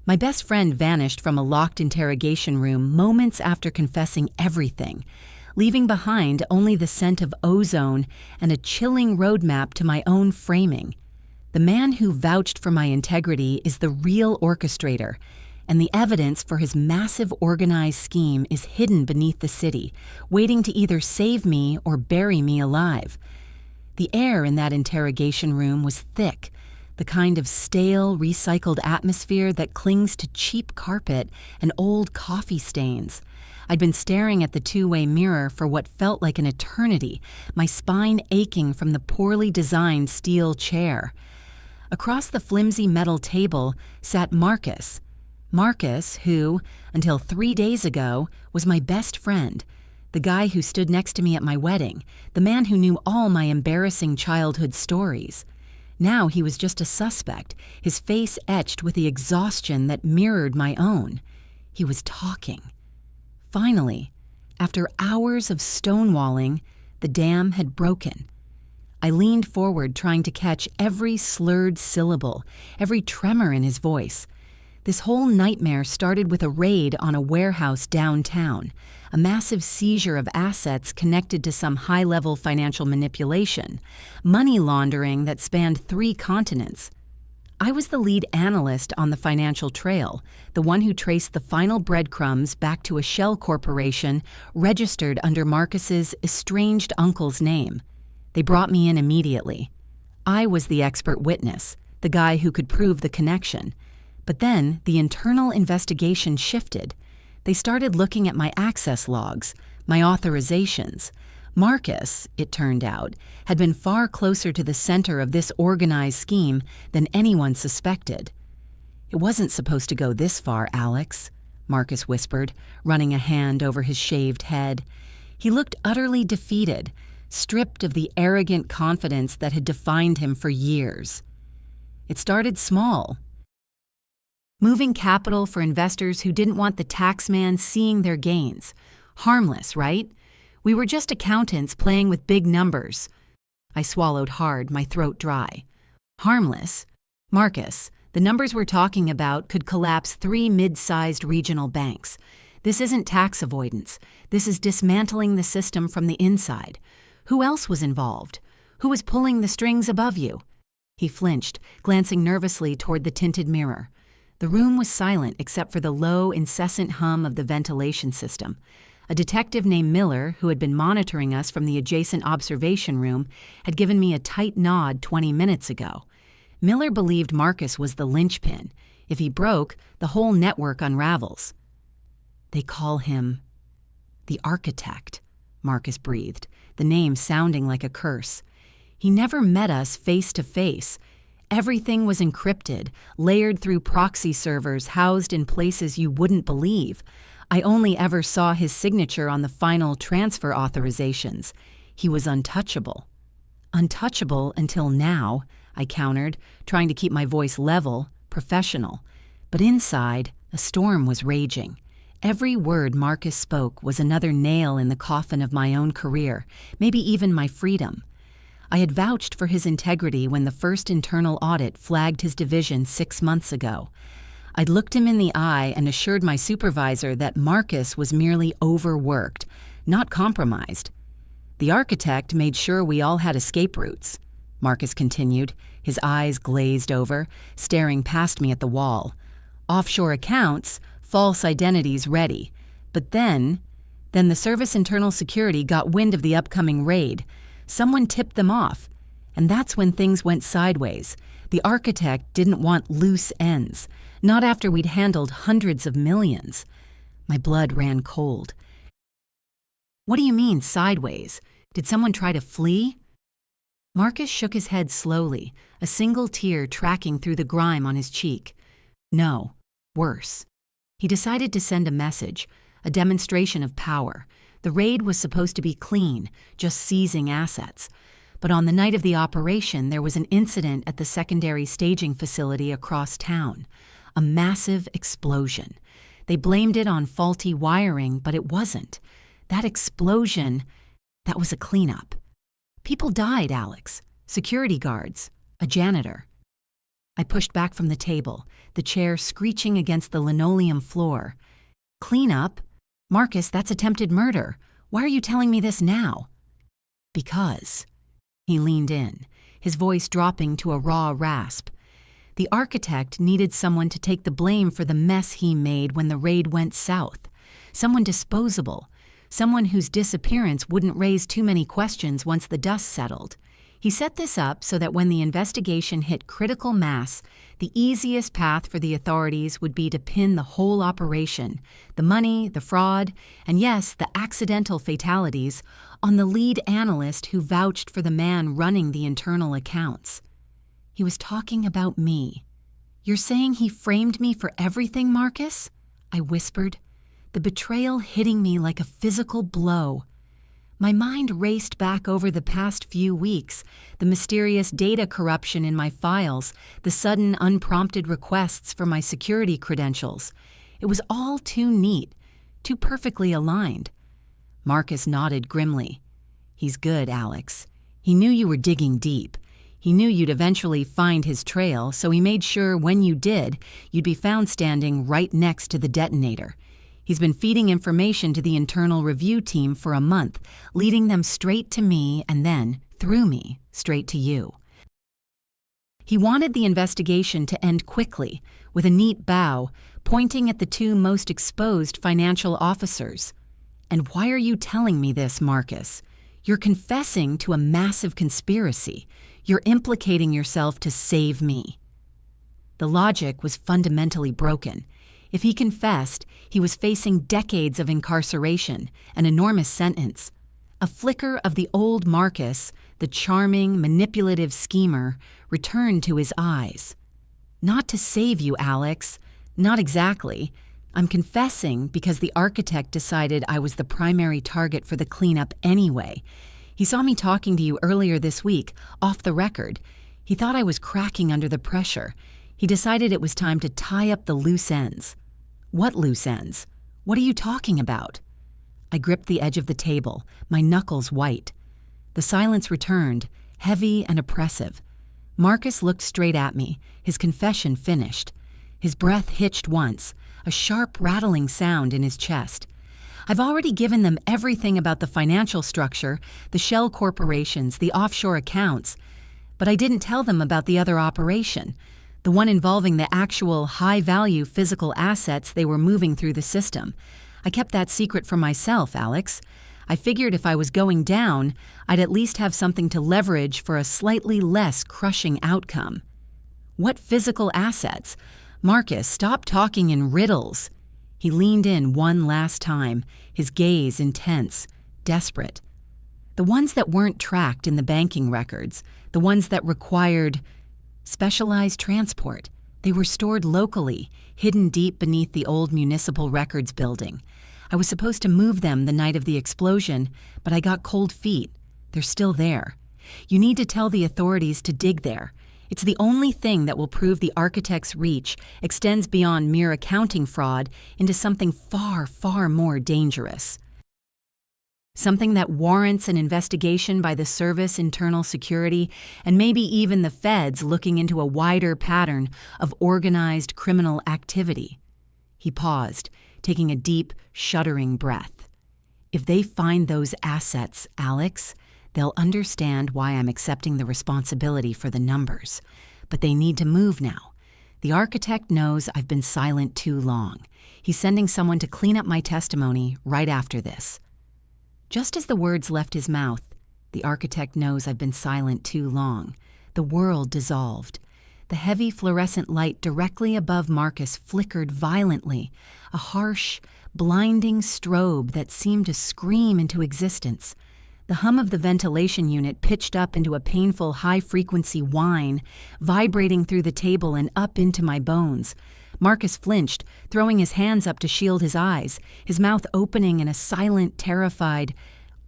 My best friend vanished from a locked interrogation room moments after confessing everything, leaving behind only the scent of ozone and a chilling roadmap to my own framing. The man who vouched for my integrity is the real orchestrator, and the evidence for his massive organized scheme is hidden beneath the city, waiting to either save me or bury me alive. The air in that interrogation room was thick, the kind of stale, recycled atmosphere that clings to cheap carpet and old coffee stains. I'd been staring at the two-way mirror for what felt like an eternity, my spine aching from the poorly designed steel chair. Across the flimsy metal table sat Marcus. Marcus, who, until 3 days ago, was my best friend, the guy who stood next to me at my wedding, the man who knew all my embarrassing childhood stories. Now he was just a suspect, his face etched with the exhaustion that mirrored my own. He was talking. Finally, after hours of stonewalling, the dam had broken. I leaned forward, trying to catch every slurred syllable, every tremor in his voice. This whole nightmare started with a raid on a warehouse downtown, a massive seizure of assets connected to some high-level financial manipulation, money laundering that spanned 3 continents. I was the lead analyst on the financial trail, the one who traced the final breadcrumbs back to a shell corporation registered under Marcus's estranged uncle's name. They brought me in immediately. I was the expert witness, the guy who could prove the connection. But then the internal investigation shifted. They started looking at my access logs, my authorizations. Marcus, it turned out, had been far closer to the center of this organized scheme than anyone suspected. "It wasn't supposed to go this far, Alex," Marcus whispered, running a hand over his shaved head. He looked utterly defeated, stripped of the arrogant confidence that had defined him for years. "It started small. Moving capital for investors who didn't want the taxman seeing their gains. Harmless, right? We were just accountants playing with big numbers." I swallowed hard, my throat dry. "Harmless? Marcus, the numbers we're talking about could collapse 3 mid-sized regional banks. This isn't tax avoidance. This is dismantling the system from the inside. Who else was involved? Who was pulling the strings above you?" He flinched, glancing nervously toward the tinted mirror. The room was silent except for the low, incessant hum of the ventilation system. A detective named Miller, who had been monitoring us from the adjacent observation room, had given me a tight nod 20 minutes ago. Miller believed Marcus was the linchpin. If he broke, the whole network unravels. "They call him the Architect," Marcus breathed, the name sounding like a curse. "He never met us face to face. Everything was encrypted, layered through proxy servers housed in places you wouldn't believe. I only ever saw his signature on the final transfer authorizations. He was untouchable." "Untouchable until now," I countered, trying to keep my voice level, professional. But inside, a storm was raging. Every word Marcus spoke was another nail in the coffin of my own career, maybe even my freedom. I had vouched for his integrity when the first internal audit flagged his division 6 months ago. I'd looked him in the eye and assured my supervisor that Marcus was merely overworked, not compromised. "The Architect made sure we all had escape routes," Marcus continued, his eyes glazed over, staring past me at the wall. "Offshore accounts, false identities ready. But then the service internal security got wind of the upcoming raid. Someone tipped them off, and that's when things went sideways. The Architect didn't want loose ends, not after we'd handled hundreds of millions." My blood ran cold. "What do you mean, sideways? Did someone try to flee?" Marcus shook his head slowly, a single tear tracking through the grime on his cheek. "No, worse. He decided to send a message, a demonstration of power. The raid was supposed to be clean, just seizing assets. But on the night of the operation, there was an incident at the secondary staging facility across town. A massive explosion. They blamed it on faulty wiring, but it wasn't. That explosion, that was a cleanup. People died, Alex. Security guards. A janitor. I pushed back from the table, the chair screeching against the linoleum floor. Clean up? Marcus, that's attempted murder. Why are you telling me this now? Because. He leaned in, his voice dropping to a raw rasp. The architect needed someone to take the blame for the mess he made when the raid went south. Someone disposable. Someone whose disappearance wouldn't raise too many questions once the dust settled. He set this up so that when the investigation hit critical mass, the easiest path for the authorities would be to pin the whole operation, the money, the fraud, and yes, the accidental fatalities, on the lead analyst who vouched for the man running the internal accounts. He was talking about me. "You're saying he framed me for everything, Marcus?" I whispered, the betrayal hitting me like a physical blow. My mind raced back over the past few weeks, the mysterious data corruption in my files, the sudden unprompted requests for my security credentials. It was all too neat, too perfectly aligned. Marcus nodded grimly. "He's good, Alex. He knew you were digging deep. He knew you'd eventually find his trail, so he made sure when you did, you'd be found standing right next to the detonator. He's been feeding information to the internal review team for a month, leading them straight to me and then, through me, straight to you. He wanted the investigation to end quickly, with a neat bow, pointing at the two most exposed financial officers. And why are you telling me this, Marcus? You're confessing to a massive conspiracy. You're implicating yourself to save me." The logic was fundamentally broken. If he confessed, he was facing decades of incarceration, an enormous sentence. A flicker of the old Marcus, the charming, manipulative schemer, returned to his eyes. "Not to save you, Alex. Not exactly. I'm confessing because the architect decided I was the primary target for the cleanup anyway. He saw me talking to you earlier this week, off the record. He thought I was cracking under the pressure. He decided it was time to tie up the loose ends." "What loose ends? What are you talking about?" I gripped the edge of the table, my knuckles white. The silence returned, heavy and oppressive. Marcus looked straight at me, his confession finished. His breath hitched once, a sharp rattling sound in his chest. "I've already given them everything about the financial structure, the shell corporations, the offshore accounts, but I didn't tell them about the other operation, the one involving the actual high-value physical assets they were moving through the system. I kept that secret for myself, Alex. I figured if I was going down, I'd at least have something to leverage for a slightly less crushing outcome." "What physical assets? Marcus, stop talking in riddles." He leaned in one last time, his gaze intense, desperate. "The ones that weren't tracked in the banking records, the ones that required specialized transport. They were stored locally, hidden deep beneath the old municipal records building. I was supposed to move them the night of the explosion, but I got cold feet. They're still there. You need to tell the authorities to dig there. It's the only thing that will prove the architect's reach extends beyond mere accounting fraud into something far, far more dangerous. Something that warrants an investigation by the Service Internal Security and maybe even the feds looking into a wider pattern of organized criminal activity." He paused, taking a deep, shuddering breath. "If they find those assets, Alex, they'll understand why I'm accepting the responsibility for the numbers. But they need to move now. The architect knows I've been silent too long. He's sending someone to clean up my testimony right after this." Just as the words left his mouth, "The architect knows I've been silent too long," the world dissolved. The heavy fluorescent light directly above Marcus flickered violently, a harsh, blinding strobe that seemed to scream into existence. The hum of the ventilation unit pitched up into a painful high-frequency whine, vibrating through the table and up into my bones. Marcus flinched, throwing his hands up to shield his eyes, his mouth opening in a silent, terrified,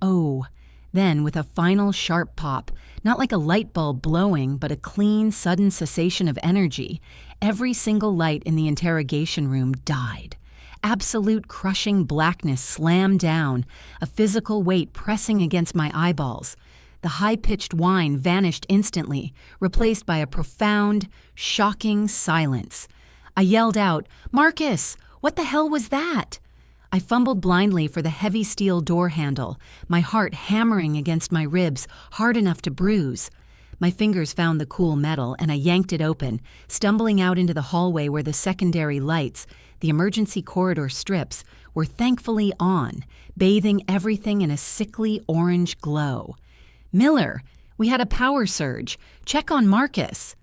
"Oh." Then, with a final sharp pop, not like a light bulb blowing, but a clean, sudden cessation of energy, every single light in the interrogation room died. Absolute crushing blackness slammed down, a physical weight pressing against my eyeballs. The high-pitched whine vanished instantly, replaced by a profound, shocking silence. I yelled out, "Marcus, what the hell was that?" I fumbled blindly for the heavy steel door handle, my heart hammering against my ribs, hard enough to bruise. My fingers found the cool metal, and I yanked it open, stumbling out into the hallway where the secondary lights, the emergency corridor strips, were thankfully on, bathing everything in a sickly orange glow. "Miller, we had a power surge. Check on Marcus."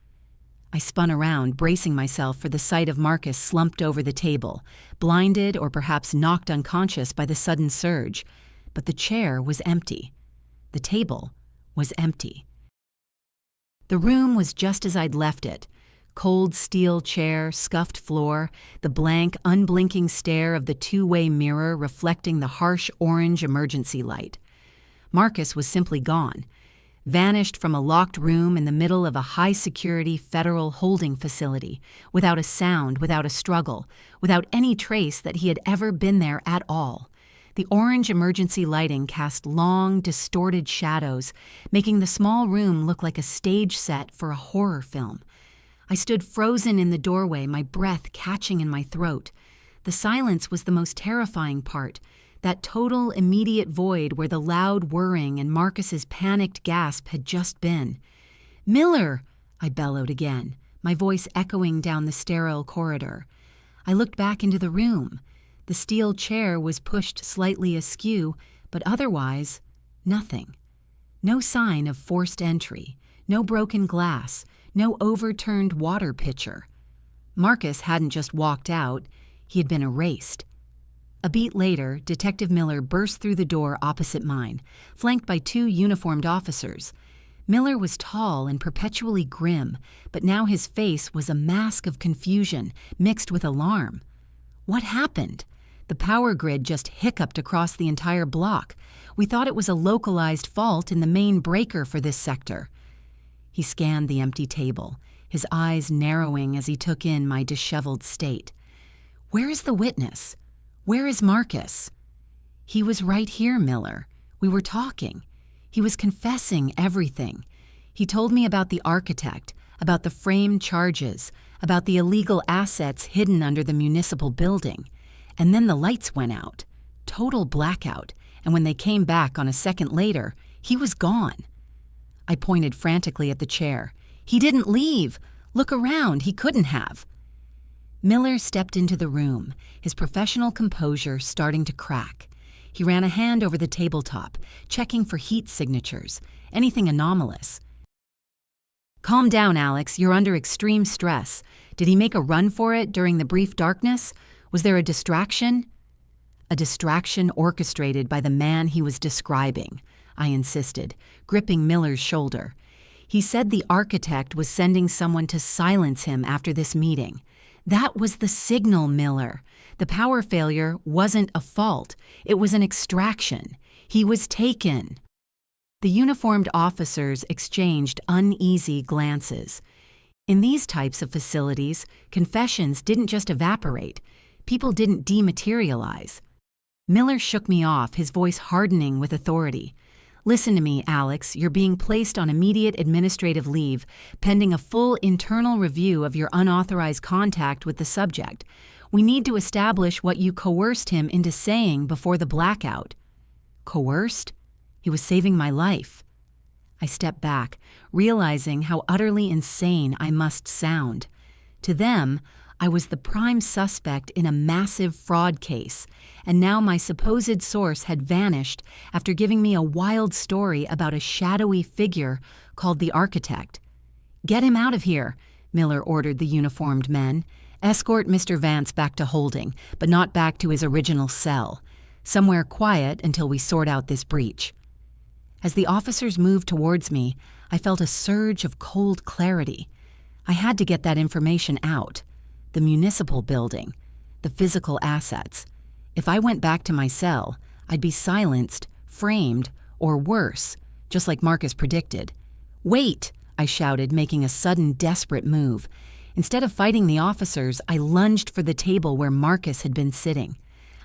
I spun around, bracing myself for the sight of Marcus slumped over the table, blinded or perhaps knocked unconscious by the sudden surge. But the chair was empty. The table was empty. The room was just as I'd left it. Cold steel chair, scuffed floor, the blank, unblinking stare of the two-way mirror reflecting the harsh orange emergency light. Marcus was simply gone. Vanished from a locked room in the middle of a high-security federal holding facility, without a sound, without a struggle, without any trace that he had ever been there at all. The orange emergency lighting cast long, distorted shadows, making the small room look like a stage set for a horror film. I stood frozen in the doorway, my breath catching in my throat. The silence was the most terrifying part. That total, immediate void where the loud whirring and Marcus's panicked gasp had just been. "Miller!" I bellowed again, my voice echoing down the sterile corridor. I looked back into the room. The steel chair was pushed slightly askew, but otherwise, nothing. No sign of forced entry, no broken glass, no overturned water pitcher. Marcus hadn't just walked out, he had been erased. A beat later, Detective Miller burst through the door opposite mine, flanked by two uniformed officers. Miller was tall and perpetually grim, but now his face was a mask of confusion mixed with alarm. What happened? The power grid just hiccuped across the entire block. We thought it was a localized fault in the main breaker for this sector. He scanned the empty table, his eyes narrowing as he took in my disheveled state. "Where is the witness? Where is Marcus?" "He was right here, Miller. We were talking. He was confessing everything. He told me about the architect, about the framed charges, about the illegal assets hidden under the municipal building. And then the lights went out. Total blackout. And when they came back on a second later, he was gone." I pointed frantically at the chair. "He didn't leave. Look around. He couldn't have." Miller stepped into the room, his professional composure starting to crack. He ran a hand over the tabletop, checking for heat signatures, anything anomalous. "Calm down, Alex. You're under extreme stress. Did he make a run for it during the brief darkness? Was there a distraction?" "A distraction orchestrated by the man he was describing," I insisted, gripping Miller's shoulder. "He said the architect was sending someone to silence him after this meeting. That was the signal, Miller. The power failure wasn't a fault. It was an extraction. He was taken." The uniformed officers exchanged uneasy glances. In these types of facilities, confessions didn't just evaporate. People didn't dematerialize. Miller shook me off, his voice hardening with authority. "Listen to me, Alex. You're being placed on immediate administrative leave, pending a full internal review of your unauthorized contact with the subject. We need to establish what you coerced him into saying before the blackout." "Coerced?" He was saving my life. I stepped back, realizing how utterly insane I must sound. To them, I was the prime suspect in a massive fraud case, and now my supposed source had vanished after giving me a wild story about a shadowy figure called the architect. "Get him out of here," Miller ordered the uniformed men. "Escort Mr. Vance back to holding, but not back to his original cell. Somewhere quiet until we sort out this breach." As the officers moved towards me, I felt a surge of cold clarity. I had to get that information out. The municipal building, the physical assets. If I went back to my cell, I'd be silenced, framed, or worse, just like Marcus predicted. "Wait!" I shouted, making a sudden, desperate move. Instead of fighting the officers, I lunged for the table where Marcus had been sitting.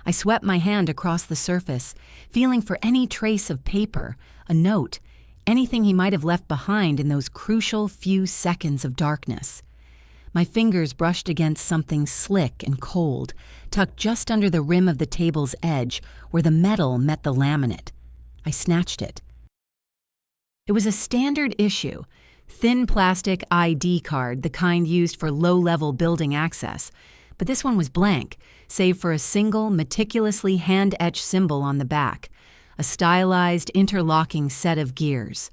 I swept my hand across the surface, feeling for any trace of paper, a note, anything he might have left behind in those crucial few seconds of darkness. My fingers brushed against something slick and cold, tucked just under the rim of the table's edge where the metal met the laminate. I snatched it. It was a standard issue, thin plastic ID card, the kind used for low-level building access, but this one was blank, save for a single, meticulously hand-etched symbol on the back, a stylized, interlocking set of gears.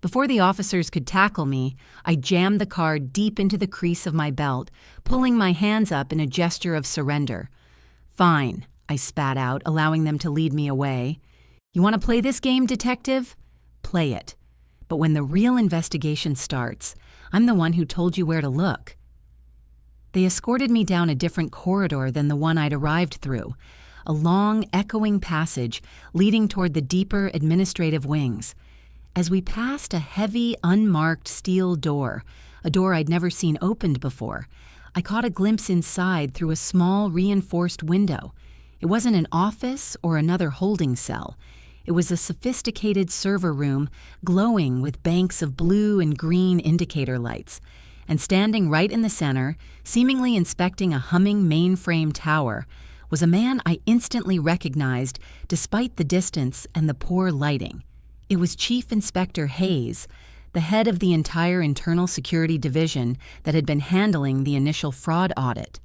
Before the officers could tackle me, I jammed the card deep into the crease of my belt, pulling my hands up in a gesture of surrender. "Fine," I spat out, allowing them to lead me away. "You want to play this game, detective? Play it. But when the real investigation starts, I'm the one who told you where to look." They escorted me down a different corridor than the one I'd arrived through, a long, echoing passage leading toward the deeper administrative wings. As we passed a heavy, unmarked steel door, a door I'd never seen opened before, I caught a glimpse inside through a small, reinforced window. It wasn't an office or another holding cell. It was a sophisticated server room glowing with banks of blue and green indicator lights. And standing right in the center, seemingly inspecting a humming mainframe tower, was a man I instantly recognized despite the distance and the poor lighting. It was Chief Inspector Hayes, the head of the entire internal security division that had been handling the initial fraud audit.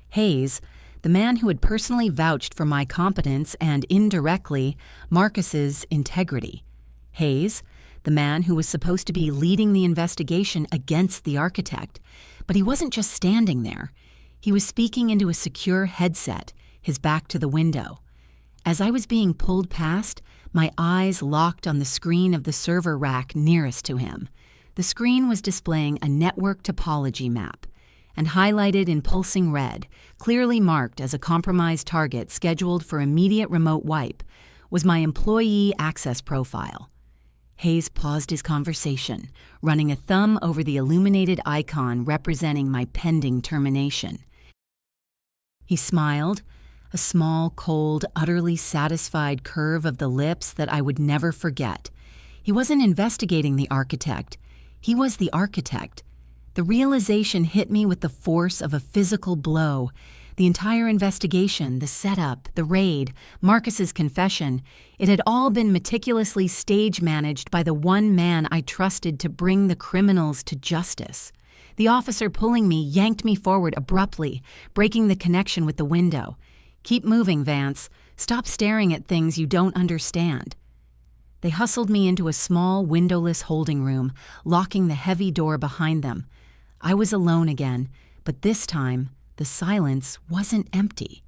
Hayes, the man who had personally vouched for my competence and, indirectly, Marcus's integrity. Hayes, the man who was supposed to be leading the investigation against the architect. But he wasn't just standing there. He was speaking into a secure headset, his back to the window. As I was being pulled past, my eyes locked on the screen of the server rack nearest to him. The screen was displaying a network topology map, and highlighted in pulsing red, clearly marked as a compromised target scheduled for immediate remote wipe, was my employee access profile. Hayes paused his conversation, running a thumb over the illuminated icon representing my pending termination. He smiled, a small, cold, utterly satisfied curve of the lips that I would never forget. He wasn't investigating the architect. He was the architect. The realization hit me with the force of a physical blow. The entire investigation, the setup, the raid, Marcus's confession, it had all been meticulously stage-managed by the one man I trusted to bring the criminals to justice. The officer pulling me yanked me forward abruptly, breaking the connection with the window. "Keep moving, Vance. Stop staring at things you don't understand." They hustled me into a small, windowless holding room, locking the heavy door behind them. I was alone again, but this time, the silence wasn't empty.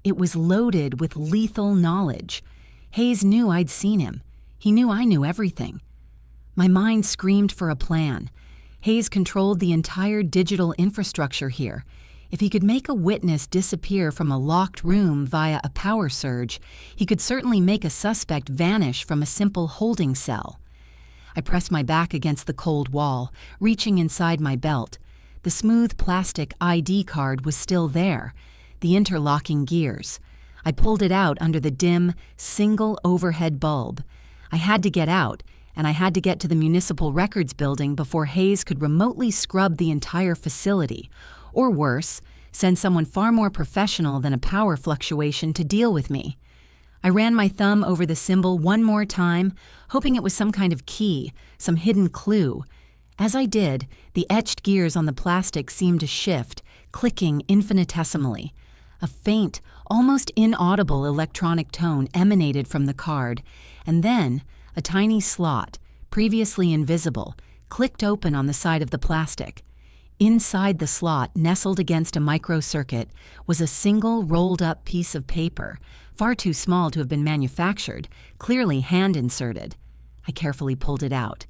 It was loaded with lethal knowledge. Hayes knew I'd seen him. He knew I knew everything. My mind screamed for a plan. Hayes controlled the entire digital infrastructure here. If he could make a witness disappear from a locked room via a power surge, he could certainly make a suspect vanish from a simple holding cell. I pressed my back against the cold wall, reaching inside my belt. The smooth plastic ID card was still there, the interlocking gears. I pulled it out under the dim, single overhead bulb. I had to get out, and I had to get to the Municipal Records building before Hayes could remotely scrub the entire facility. Or worse, send someone far more professional than a power fluctuation to deal with me. I ran my thumb over the symbol one more time, hoping it was some kind of key, some hidden clue. As I did, the etched gears on the plastic seemed to shift, clicking infinitesimally. A faint, almost inaudible electronic tone emanated from the card, and then a tiny slot, previously invisible, clicked open on the side of the plastic. Inside the slot, nestled against a microcircuit, was a single rolled-up piece of paper, far too small to have been manufactured, clearly hand-inserted. I carefully pulled it out.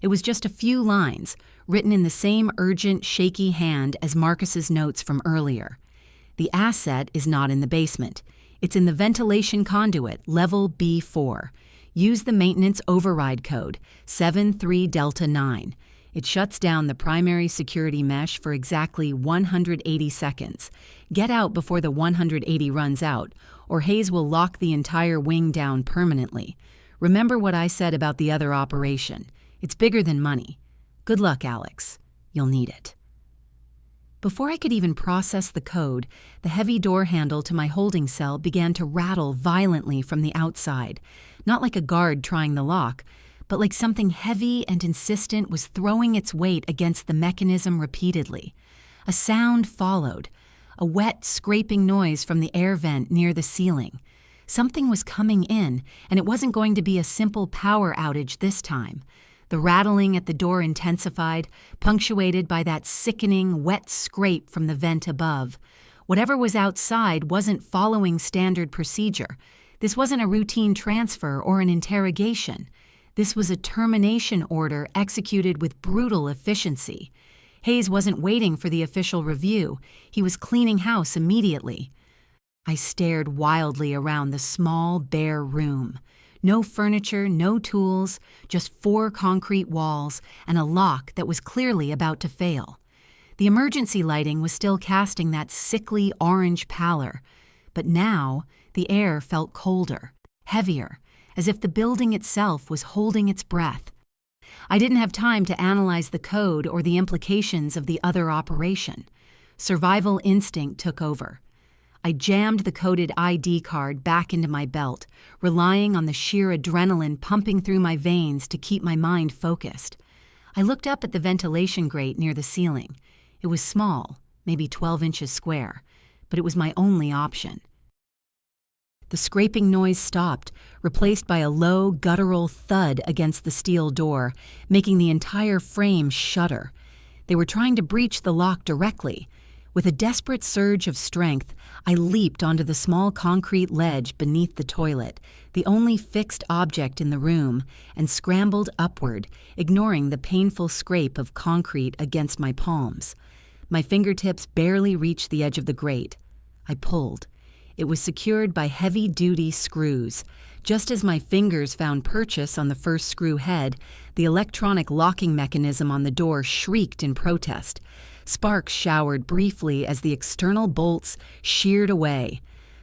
It was just a few lines, written in the same urgent, shaky hand as Marcus's notes from earlier. "The asset is not in the basement. It's in the ventilation conduit, level B4. Use the maintenance override code, 73 Delta 9. It shuts down the primary security mesh for exactly 180 seconds. Get out before the 180 runs out, or Hayes will lock the entire wing down permanently. Remember what I said about the other operation. It's bigger than money. Good luck, Alex. You'll need it. Before I could even process the code, the heavy door handle to my holding cell began to rattle violently from the outside, not like a guard trying the lock, but like something heavy and insistent was throwing its weight against the mechanism repeatedly. A sound followed, a wet, scraping noise from the air vent near the ceiling. Something was coming in, and it wasn't going to be a simple power outage this time. The rattling at the door intensified, punctuated by that sickening, wet scrape from the vent above. Whatever was outside wasn't following standard procedure. This wasn't a routine transfer or an interrogation. This was a termination order executed with brutal efficiency. Hayes wasn't waiting for the official review. He was cleaning house immediately. I stared wildly around the small, bare room. No furniture, no tools, just 4 concrete walls and a lock that was clearly about to fail. The emergency lighting was still casting that sickly orange pallor, but now the air felt colder, heavier, as if the building itself was holding its breath. I didn't have time to analyze the code or the implications of the other operation. Survival instinct took over. I jammed the coded ID card back into my belt, relying on the sheer adrenaline pumping through my veins to keep my mind focused. I looked up at the ventilation grate near the ceiling. It was small, maybe 12 inches square, but it was my only option. The scraping noise stopped, replaced by a low, guttural thud against the steel door, making the entire frame shudder. They were trying to breach the lock directly. With a desperate surge of strength, I leaped onto the small concrete ledge beneath the toilet, the only fixed object in the room, and scrambled upward, ignoring the painful scrape of concrete against my palms. My fingertips barely reached the edge of the grate. I pulled. It was secured by heavy-duty screws. Just as my fingers found purchase on the first screw head, the electronic locking mechanism on the door shrieked in protest. Sparks showered briefly as the external bolts sheared away.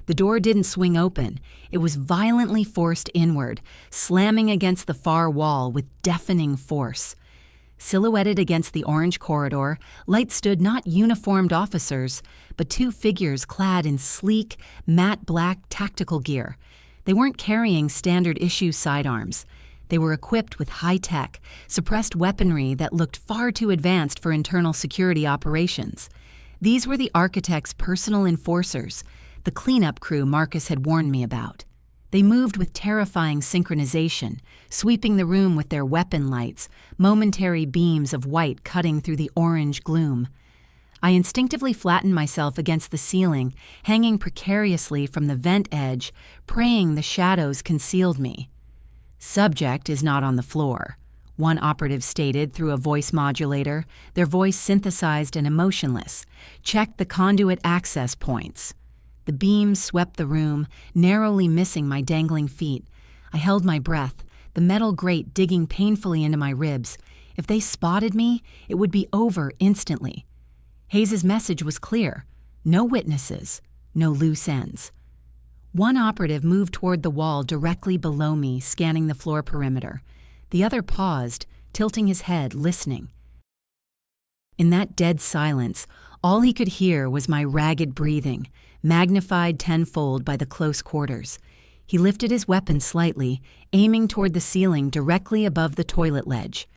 The door didn't swing open. It was violently forced inward, slamming against the far wall with deafening force. Silhouetted against the orange corridor, light stood not uniformed officers, but 2 figures clad in sleek, matte black tactical gear. They weren't carrying standard-issue sidearms. They were equipped with high-tech, suppressed weaponry that looked far too advanced for internal security operations. These were the architect's personal enforcers, the cleanup crew Marcus had warned me about. They moved with terrifying synchronization, sweeping the room with their weapon lights, momentary beams of white cutting through the orange gloom. I instinctively flattened myself against the ceiling, hanging precariously from the vent edge, praying the shadows concealed me. "Subject is not on the floor," one operative stated through a voice modulator, their voice synthesized and emotionless. "Check the conduit access points." The beams swept the room, narrowly missing my dangling feet. I held my breath, the metal grate digging painfully into my ribs. If they spotted me, it would be over instantly. Hayes's message was clear. No witnesses, no loose ends. One operative moved toward the wall directly below me, scanning the floor perimeter. The other paused, tilting his head, listening. In that dead silence, all he could hear was my ragged breathing, magnified tenfold by the close quarters. He lifted his weapon slightly, aiming toward the ceiling directly above the toilet ledge.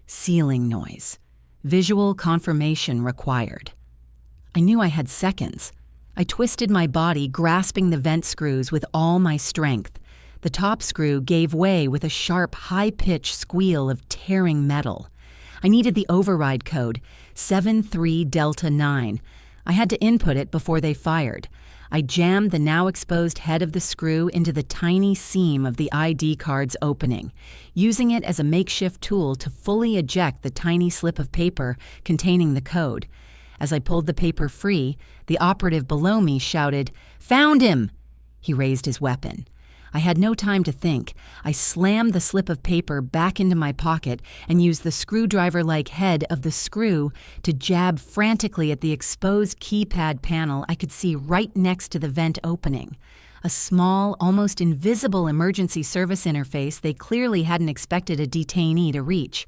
Ceiling noise. Visual confirmation required. I knew I had seconds. I twisted my body, grasping the vent screws with all my strength. The top screw gave way with a sharp, high-pitched squeal of tearing metal. I needed the override code, 73 Delta 9. I had to input it before they fired. I jammed the now exposed head of the screw into the tiny seam of the ID card's opening, using it as a makeshift tool to fully eject the tiny slip of paper containing the code. As I pulled the paper free, the operative below me shouted, "Found him!" He raised his weapon. I had no time to think. I slammed the slip of paper back into my pocket and used the screwdriver-like head of the screw to jab frantically at the exposed keypad panel I could see right next to the vent opening. a small, almost invisible emergency service interface they clearly hadn't expected a detainee to reach.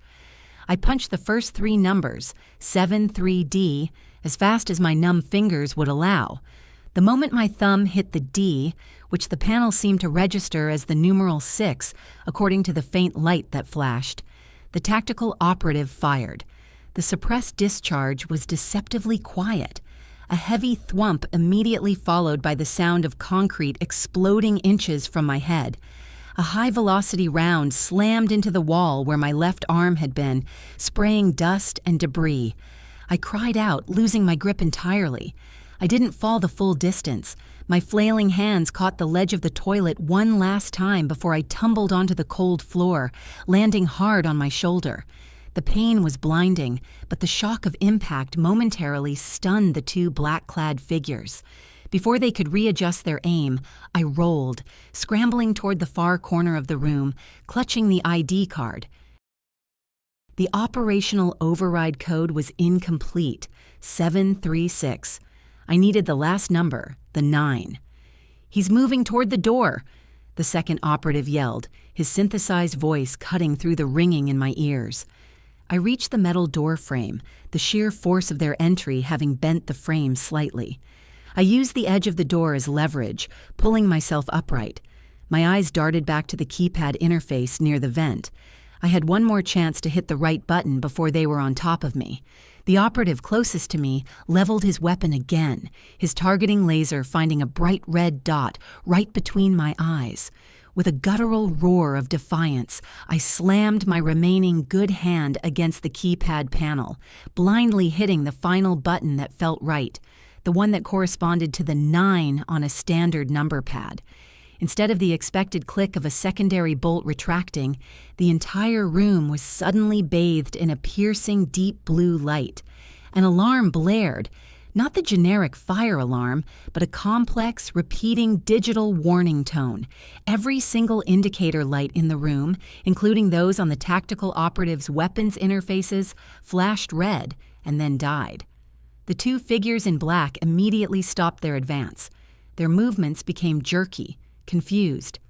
I punched the first 3 numbers, 73D, as fast as my numb fingers would allow. The moment my thumb hit the D, which the panel seemed to register as the numeral 6, according to the faint light that flashed, the tactical operative fired. The suppressed discharge was deceptively quiet. A heavy thwump immediately followed by the sound of concrete exploding inches from my head. A high-velocity round slammed into the wall where my left arm had been, spraying dust and debris. I cried out, losing my grip entirely. I didn't fall the full distance. My flailing hands caught the ledge of the toilet one last time before I tumbled onto the cold floor, landing hard on my shoulder. The pain was blinding, but the shock of impact momentarily stunned the 2 black-clad figures. Before they could readjust their aim, I rolled, scrambling toward the far corner of the room, clutching the ID card. The operational override code was incomplete, 736. I needed the last number, the 9. "He's moving toward the door," the second operative yelled, his synthesized voice cutting through the ringing in my ears. I reached the metal door frame, the sheer force of their entry having bent the frame slightly. I used the edge of the door as leverage, pulling myself upright. My eyes darted back to the keypad interface near the vent. I had one more chance to hit the right button before they were on top of me. The operative closest to me leveled his weapon again, his targeting laser finding a bright red dot right between my eyes. With a guttural roar of defiance, I slammed my remaining good hand against the keypad panel, blindly hitting the final button that felt right, the one that corresponded to the 9 on a standard number pad. Instead of the expected click of a secondary bolt retracting, the entire room was suddenly bathed in a piercing deep blue light. An alarm blared, not the generic fire alarm, but a complex, repeating digital warning tone. Every single indicator light in the room, including those on the tactical operative's weapons interfaces, flashed red and then died. The 2 figures in black immediately stopped their advance. Their movements became jerky, confused.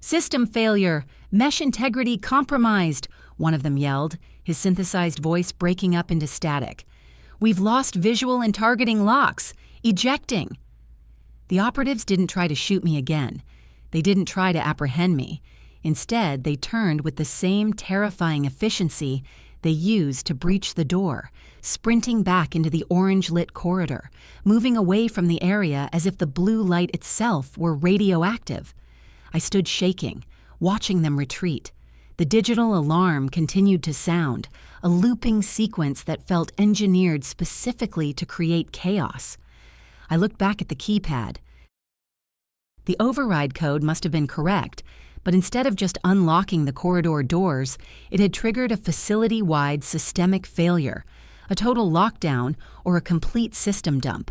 "System failure! Mesh integrity compromised!" one of them yelled, his synthesized voice breaking up into static. "We've lost visual and targeting locks! Ejecting!" The operatives didn't try to shoot me again. They didn't try to apprehend me. Instead, they turned with the same terrifying efficiency they used to breach the door, sprinting back into the orange-lit corridor, moving away from the area as if the blue light itself were radioactive. I stood shaking, watching them retreat. The digital alarm continued to sound, a looping sequence that felt engineered specifically to create chaos. I looked back at the keypad. The override code must have been correct, but instead of just unlocking the corridor doors, it had triggered a facility-wide systemic failure, a total lockdown, or a complete system dump.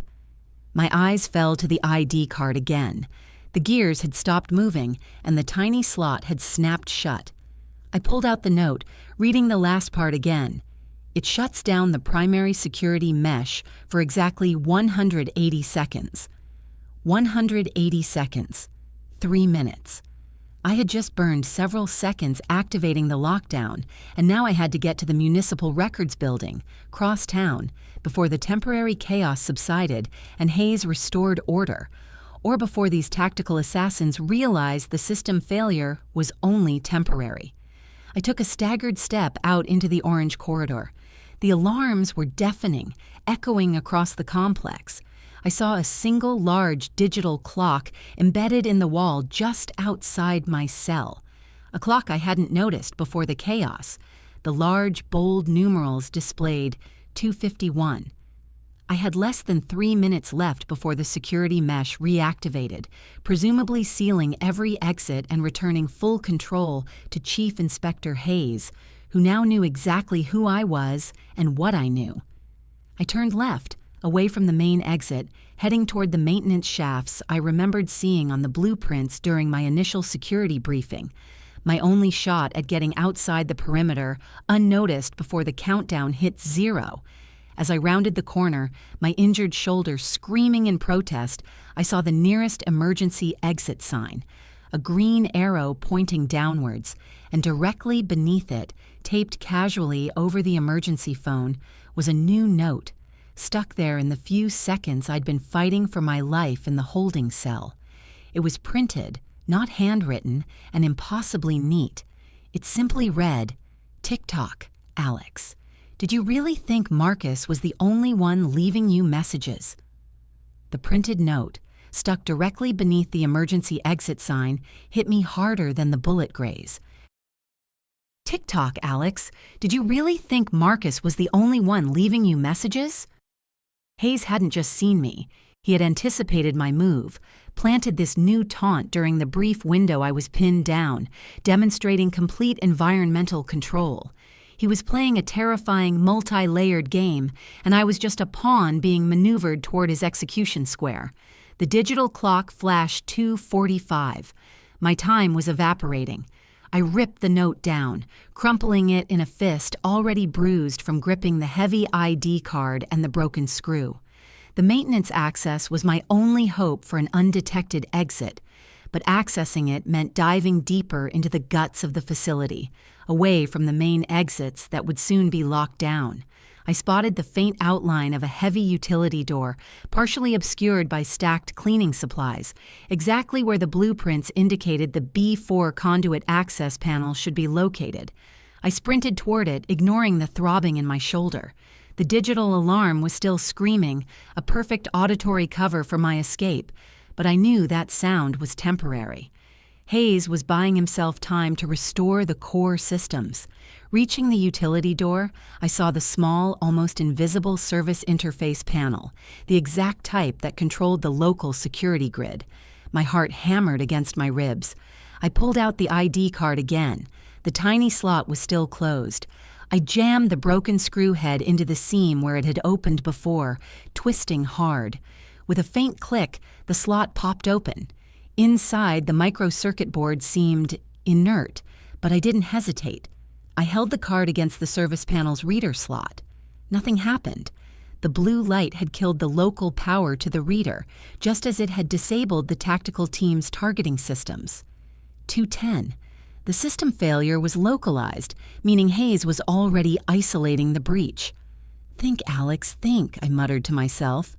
My eyes fell to the ID card again. The gears had stopped moving, and the tiny slot had snapped shut. I pulled out the note, reading the last part again. It shuts down the primary security mesh for exactly 180 seconds. 180 seconds. 3 minutes. I had just burned several seconds activating the lockdown, and now I had to get to the Municipal Records Building, cross town, before the temporary chaos subsided and Hayes restored order, or before these tactical assassins realized the system failure was only temporary. I took a staggered step out into the orange corridor. The alarms were deafening, echoing across the complex. I saw a single large digital clock embedded in the wall just outside my cell, a clock I hadn't noticed before the chaos. The large, bold numerals displayed 2:51. I had less than 3 minutes left before the security mesh reactivated, presumably sealing every exit and returning full control to Chief Inspector Hayes, who now knew exactly who I was and what I knew. I turned left, away from the main exit, heading toward the maintenance shafts I remembered seeing on the blueprints during my initial security briefing, my only shot at getting outside the perimeter unnoticed before the countdown hit 0. As I rounded the corner, my injured shoulder screaming in protest, I saw the nearest emergency exit sign, a green arrow pointing downwards, and directly beneath it, taped casually over the emergency phone, was a new note, stuck there in the few seconds I'd been fighting for my life in the holding cell. It was printed, not handwritten, and impossibly neat. It simply read, "Tick-tock, Alex. Did you really think Marcus was the only one leaving you messages?" The printed note, stuck directly beneath the emergency exit sign, hit me harder than the bullet graze. "Tick-tock, Alex. Did you really think Marcus was the only one leaving you messages?" Hayes hadn't just seen me. He had anticipated my move, planted this new taunt during the brief window I was pinned down, demonstrating complete environmental control. He was playing a terrifying, multi-layered game, and I was just a pawn being maneuvered toward his execution square. The digital clock flashed 2:45. My time was evaporating. I ripped the note down, crumpling it in a fist already bruised from gripping the heavy ID card and the broken screw. The maintenance access was my only hope for an undetected exit, but accessing it meant diving deeper into the guts of the facility, away from the main exits that would soon be locked down. I spotted the faint outline of a heavy utility door, partially obscured by stacked cleaning supplies, exactly where the blueprints indicated the B4 conduit access panel should be located. I sprinted toward it, ignoring the throbbing in my shoulder. The digital alarm was still screaming, a perfect auditory cover for my escape, but I knew that sound was temporary. Hayes was buying himself time to restore the core systems. Reaching the utility door, I saw the small, almost invisible service interface panel, the exact type that controlled the local security grid. My heart hammered against my ribs. I pulled out the ID card again. The tiny slot was still closed. I jammed the broken screw head into the seam where it had opened before, twisting hard. With a faint click, the slot popped open. Inside, the micro-circuit board seemed inert, but I didn't hesitate. I held the card against the service panel's reader slot. Nothing happened. The blue light had killed the local power to the reader, just as it had disabled the tactical team's targeting systems. 210. The system failure was localized, meaning Hayes was already isolating the breach. "Think, Alex, think," I muttered to myself.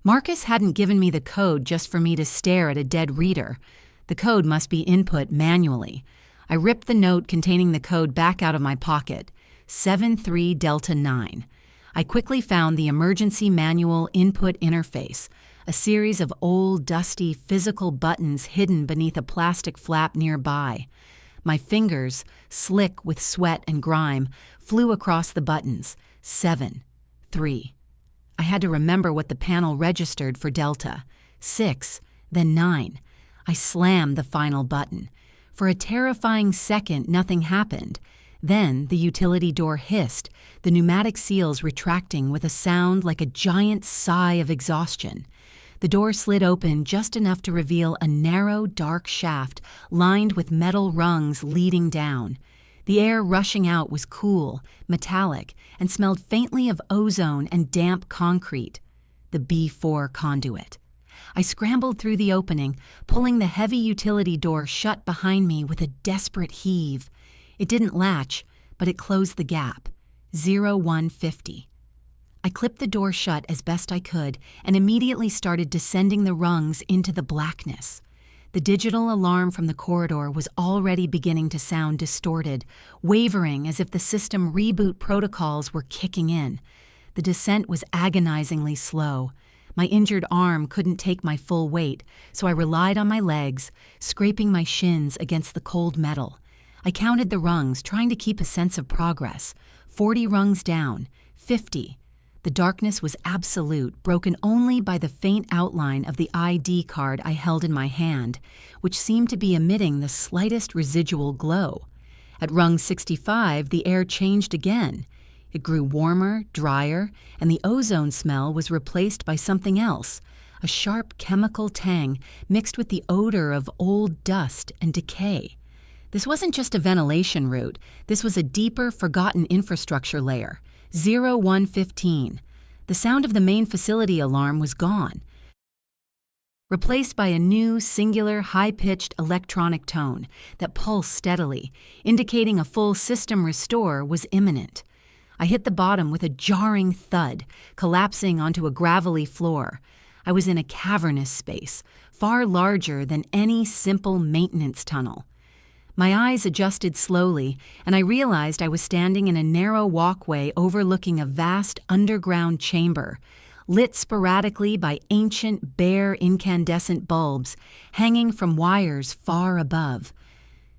Marcus hadn't given me the code just for me to stare at a dead reader. The code must be input manually. I ripped the note containing the code back out of my pocket. 73 Delta 9. I quickly found the emergency manual input interface, a series of old, dusty, physical buttons hidden beneath a plastic flap nearby. My fingers, slick with sweat and grime, flew across the buttons. 7, 3. I had to remember what the panel registered for Delta. 6, then 9. I slammed the final button. For a terrifying second, nothing happened. Then the utility door hissed, the pneumatic seals retracting with a sound like a giant sigh of exhaustion. The door slid open just enough to reveal a narrow, dark shaft lined with metal rungs leading down. The air rushing out was cool, metallic, and smelled faintly of ozone and damp concrete. The B4 conduit. I scrambled through the opening, pulling the heavy utility door shut behind me with a desperate heave. It didn't latch, but it closed the gap. 0150. I clipped the door shut as best I could and immediately started descending the rungs into the blackness. The digital alarm from the corridor was already beginning to sound distorted, wavering as if the system reboot protocols were kicking in. The descent was agonizingly slow. My injured arm couldn't take my full weight, so I relied on my legs, scraping my shins against the cold metal. I counted the rungs, trying to keep a sense of progress. 40 rungs down, 50. The darkness was absolute, broken only by the faint outline of the ID card I held in my hand, which seemed to be emitting the slightest residual glow. At rung 65, the air changed again. It grew warmer, drier, and the ozone smell was replaced by something else, a sharp chemical tang mixed with the odor of old dust and decay. This wasn't just a ventilation route. This was a deeper, forgotten infrastructure layer. 0115. The sound of the main facility alarm was gone, replaced by a new, singular, high-pitched electronic tone that pulsed steadily, indicating a full system restore was imminent. I hit the bottom with a jarring thud, collapsing onto a gravelly floor. I was in a cavernous space, far larger than any simple maintenance tunnel. My eyes adjusted slowly, and I realized I was standing in a narrow walkway overlooking a vast underground chamber, lit sporadically by ancient, bare, incandescent bulbs hanging from wires far above.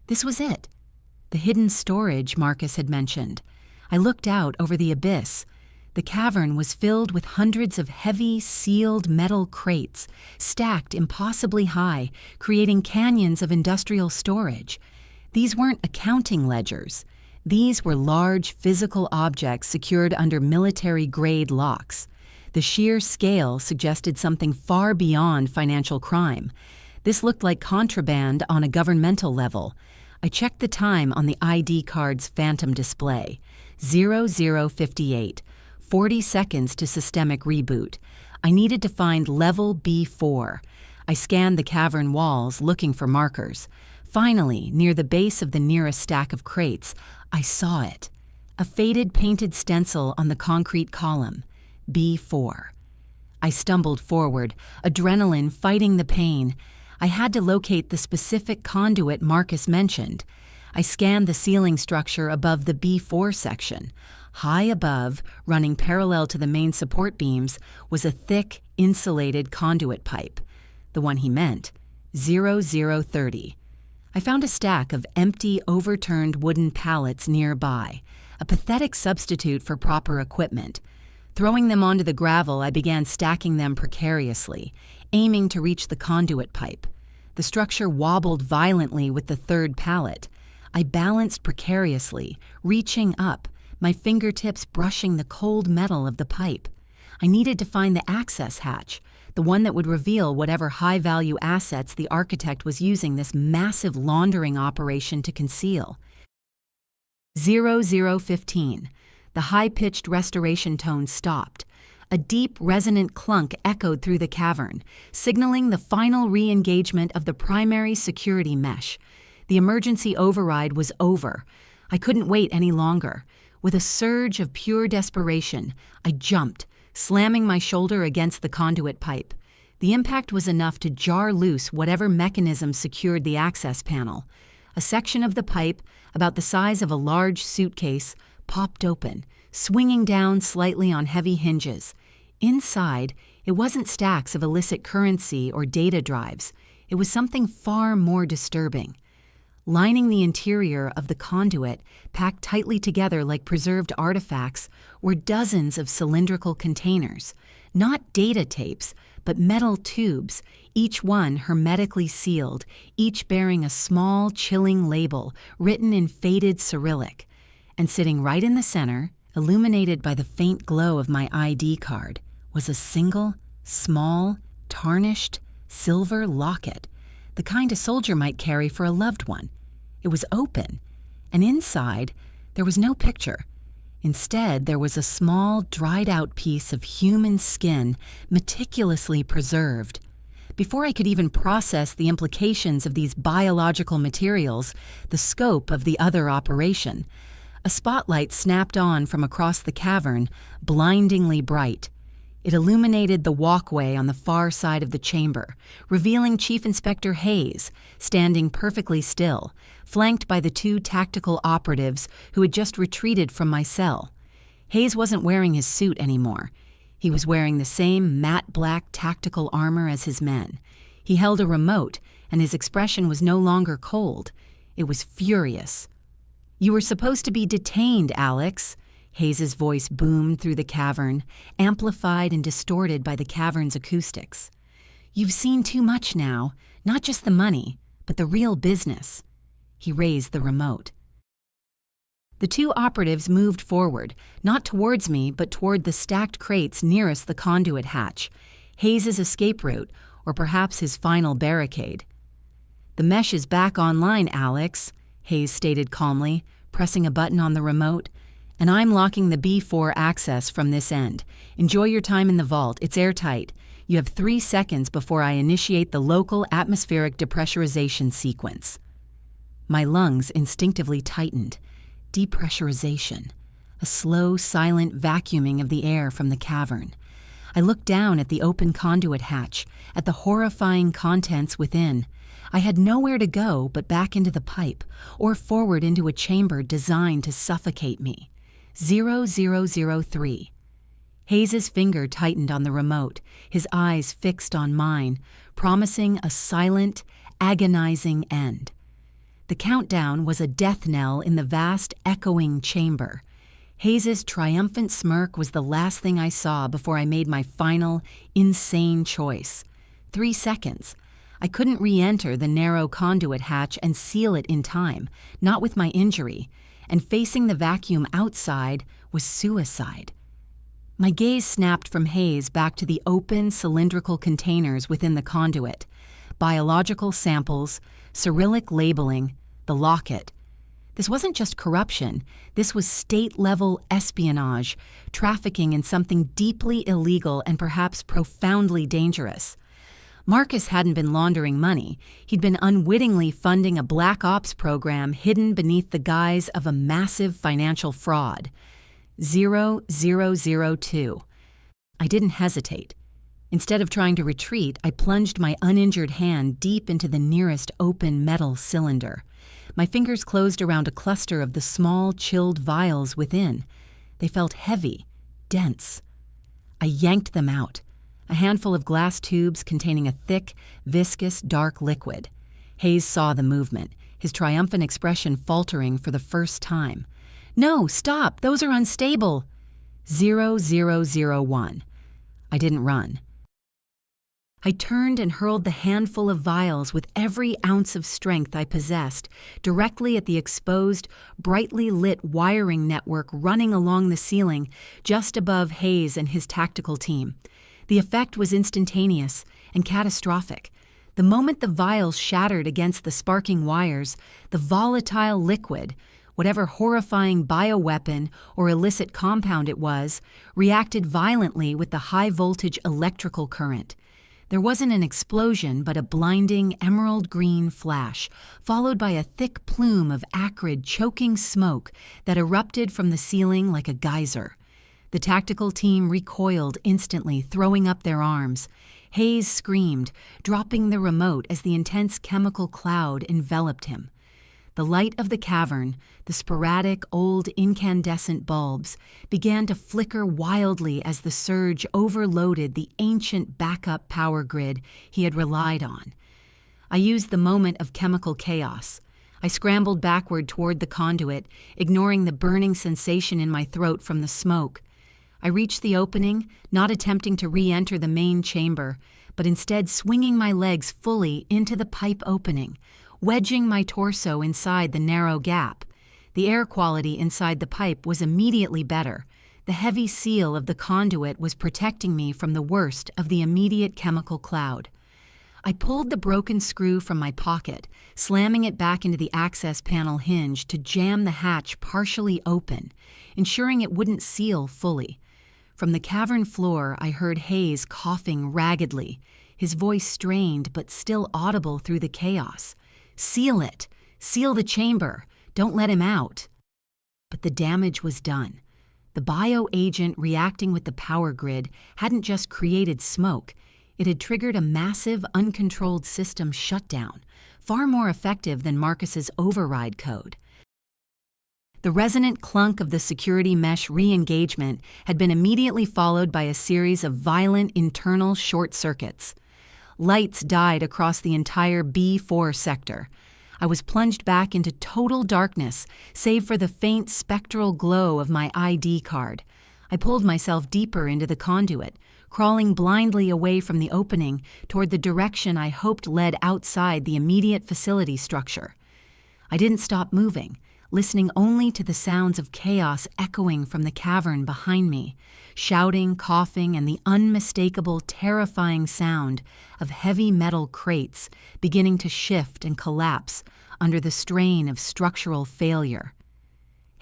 This was it, the hidden storage Marcus had mentioned. I looked out over the abyss. The cavern was filled with hundreds of heavy, sealed metal crates, stacked impossibly high, creating canyons of industrial storage. These weren't accounting ledgers. These were large physical objects secured under military-grade locks. The sheer scale suggested something far beyond financial crime. This looked like contraband on a governmental level. I checked the time on the ID card's phantom display. 0058. 40 seconds to systemic reboot. I needed to find level B4. I scanned the cavern walls, looking for markers. Finally, near the base of the nearest stack of crates, I saw it. A faded painted stencil on the concrete column. B4. I stumbled forward, adrenaline fighting the pain. I had to locate the specific conduit Marcus mentioned. I scanned the ceiling structure above the B4 section. High above, running parallel to the main support beams, was a thick, insulated conduit pipe. The one he meant, 0030. I found a stack of empty, overturned wooden pallets nearby, a pathetic substitute for proper equipment. Throwing them onto the gravel, I began stacking them precariously, aiming to reach the conduit pipe. The structure wobbled violently with the third pallet. I balanced precariously, reaching up, my fingertips brushing the cold metal of the pipe. I needed to find the access hatch, the one that would reveal whatever high-value assets the architect was using this massive laundering operation to conceal. 0015. The high-pitched restoration tone stopped. A deep, resonant clunk echoed through the cavern, signaling the final re-engagement of the primary security mesh. The emergency override was over. I couldn't wait any longer. With a surge of pure desperation, I jumped, slamming my shoulder against the conduit pipe. The impact was enough to jar loose whatever mechanism secured the access panel. A section of the pipe, about the size of a large suitcase, popped open, swinging down slightly on heavy hinges. Inside, it wasn't stacks of illicit currency or data drives. It was something far more disturbing. Lining the interior of the conduit, packed tightly together like preserved artifacts, were dozens of cylindrical containers. Not data tapes, but metal tubes, each one hermetically sealed, each bearing a small, chilling label written in faded Cyrillic. And sitting right in the center, illuminated by the faint glow of my ID card, was a single, small, tarnished, silver locket, the kind a soldier might carry for a loved one. It was open, and inside there was no picture. Instead, there was a small, dried-out piece of human skin meticulously preserved. Before I could even process the implications of these biological materials, the scope of the other operation, a spotlight snapped on from across the cavern, blindingly bright. It illuminated the walkway on the far side of the chamber, revealing Chief Inspector Hayes, standing perfectly still, flanked by the two tactical operatives who had just retreated from my cell. Hayes wasn't wearing his suit anymore. He was wearing the same matte black tactical armor as his men. He held a remote, and his expression was no longer cold. It was furious. "You were supposed to be detained, Alex." Hayes's voice boomed through the cavern, amplified and distorted by the cavern's acoustics. "You've seen too much now, not just the money, but the real business." He raised the remote. The two operatives moved forward, not towards me, but toward the stacked crates nearest the conduit hatch, Hayes's escape route, or perhaps his final barricade. "The mesh is back online, Alex," Hayes stated calmly, pressing a button on the remote. And I'm locking the B4 access from this end. Enjoy your time in the vault. It's airtight. You have 3 seconds before I initiate the local atmospheric depressurization sequence. My lungs instinctively tightened. Depressurization. A slow, silent vacuuming of the air from the cavern. I looked down at the open conduit hatch, at the horrifying contents within. I had nowhere to go but back into the pipe, or forward into a chamber designed to suffocate me. 0003. Hayes's finger tightened on the remote, his eyes fixed on mine, promising a silent, agonizing end. The countdown was a death knell in the vast, echoing chamber. Hayes's triumphant smirk was the last thing I saw before I made my final, insane choice. 3 seconds. I couldn't re-enter the narrow conduit hatch and seal it in time, not with my injury, and facing the vacuum outside was suicide. My gaze snapped from Hayes back to the open, cylindrical containers within the conduit. Biological samples, Cyrillic labeling, the locket. This wasn't just corruption, this was state-level espionage, trafficking in something deeply illegal and perhaps profoundly dangerous. Marcus hadn't been laundering money. He'd been unwittingly funding a black ops program hidden beneath the guise of a massive financial fraud. 0002. I didn't hesitate. Instead of trying to retreat, I plunged my uninjured hand deep into the nearest open metal cylinder. My fingers closed around a cluster of the small, chilled vials within. They felt heavy, dense. I yanked them out. A handful of glass tubes containing a thick, viscous, dark liquid. Hayes saw the movement, his triumphant expression faltering for the first time. "No, stop! Those are unstable!" 0001. I didn't run. I turned and hurled the handful of vials with every ounce of strength I possessed directly at the exposed, brightly lit wiring network running along the ceiling just above Hayes and his tactical team. The effect was instantaneous and catastrophic. The moment the vials shattered against the sparking wires, the volatile liquid, whatever horrifying bioweapon or illicit compound it was, reacted violently with the high-voltage electrical current. There wasn't an explosion, but a blinding emerald green flash, followed by a thick plume of acrid, choking smoke that erupted from the ceiling like a geyser. The tactical team recoiled instantly, throwing up their arms. Hayes screamed, dropping the remote as the intense chemical cloud enveloped him. The light of the cavern, the sporadic, old incandescent bulbs, began to flicker wildly as the surge overloaded the ancient backup power grid he had relied on. I used the moment of chemical chaos. I scrambled backward toward the conduit, ignoring the burning sensation in my throat from the smoke. I reached the opening, not attempting to re-enter the main chamber, but instead swinging my legs fully into the pipe opening, wedging my torso inside the narrow gap. The air quality inside the pipe was immediately better. The heavy seal of the conduit was protecting me from the worst of the immediate chemical cloud. I pulled the broken screw from my pocket, slamming it back into the access panel hinge to jam the hatch partially open, ensuring it wouldn't seal fully. From the cavern floor, I heard Hayes coughing raggedly, his voice strained but still audible through the chaos. "Seal it! Seal the chamber! Don't let him out!" But the damage was done. The bioagent reacting with the power grid hadn't just created smoke, it had triggered a massive, uncontrolled system shutdown, far more effective than Marcus's override code. The resonant clunk of the security mesh re-engagement had been immediately followed by a series of violent internal short circuits. Lights died across the entire B4 sector. I was plunged back into total darkness, save for the faint spectral glow of my ID card. I pulled myself deeper into the conduit, crawling blindly away from the opening toward the direction I hoped led outside the immediate facility structure. I didn't stop moving, listening only to the sounds of chaos echoing from the cavern behind me, shouting, coughing, and the unmistakable, terrifying sound of heavy metal crates beginning to shift and collapse under the strain of structural failure.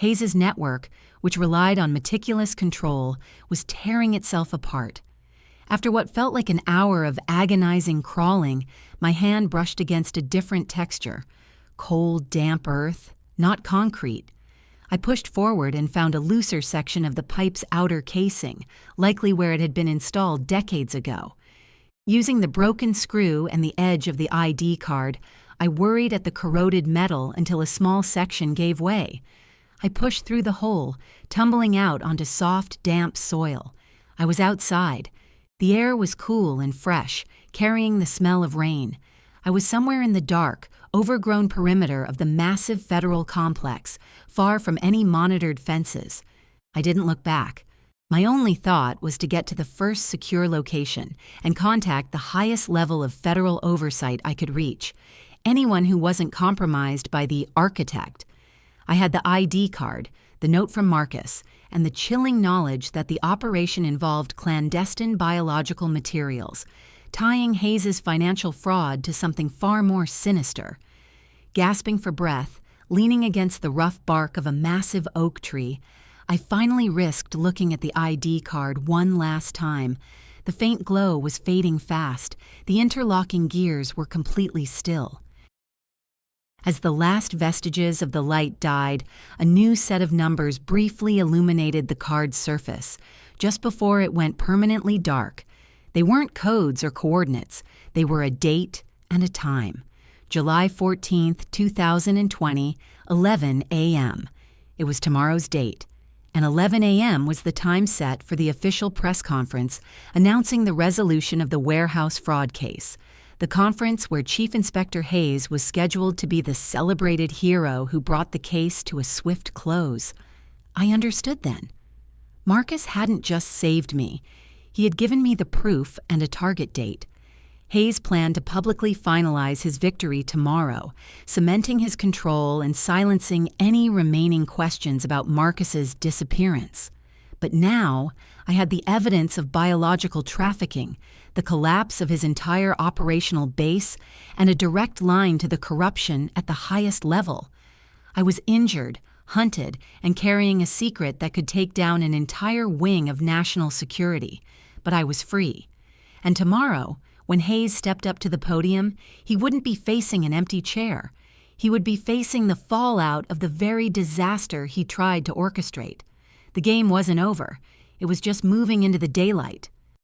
Hayes's network, which relied on meticulous control, was tearing itself apart. After what felt like an hour of agonizing crawling, my hand brushed against a different texture. Cold, damp earth, not concrete. I pushed forward and found a looser section of the pipe's outer casing, likely where it had been installed decades ago. Using the broken screw and the edge of the ID card, I worried at the corroded metal until a small section gave way. I pushed through the hole, tumbling out onto soft, damp soil. I was outside. The air was cool and fresh, carrying the smell of rain. I was somewhere in the dark, overgrown perimeter of the massive federal complex, far from any monitored fences. I didn't look back. My only thought was to get to the first secure location and contact the highest level of federal oversight I could reach, anyone who wasn't compromised by the architect. I had the ID card, the note from Marcus, and the chilling knowledge that the operation involved clandestine biological materials, tying Hayes's financial fraud to something far more sinister. Gasping for breath, leaning against the rough bark of a massive oak tree, I finally risked looking at the ID card one last time. The faint glow was fading fast. The interlocking gears were completely still. As the last vestiges of the light died, a new set of numbers briefly illuminated the card's surface, just before it went permanently dark. They weren't codes or coordinates. They were a date and a time. July 14th, 2020, 11 a.m. It was tomorrow's date, and 11 a.m. was the time set for the official press conference announcing the resolution of the warehouse fraud case, the conference where Chief Inspector Hayes was scheduled to be the celebrated hero who brought the case to a swift close. I understood then. Marcus hadn't just saved me. He had given me the proof and a target date. Hayes planned to publicly finalize his victory tomorrow, cementing his control and silencing any remaining questions about Marcus's disappearance. But now, I had the evidence of biological trafficking, the collapse of his entire operational base, and a direct line to the corruption at the highest level. I was injured, hunted, and carrying a secret that could take down an entire wing of national security, but I was free. And tomorrow, when Hayes stepped up to the podium, he wouldn't be facing an empty chair. He would be facing the fallout of the very disaster he tried to orchestrate. The game wasn't over. It was just moving into the daylight.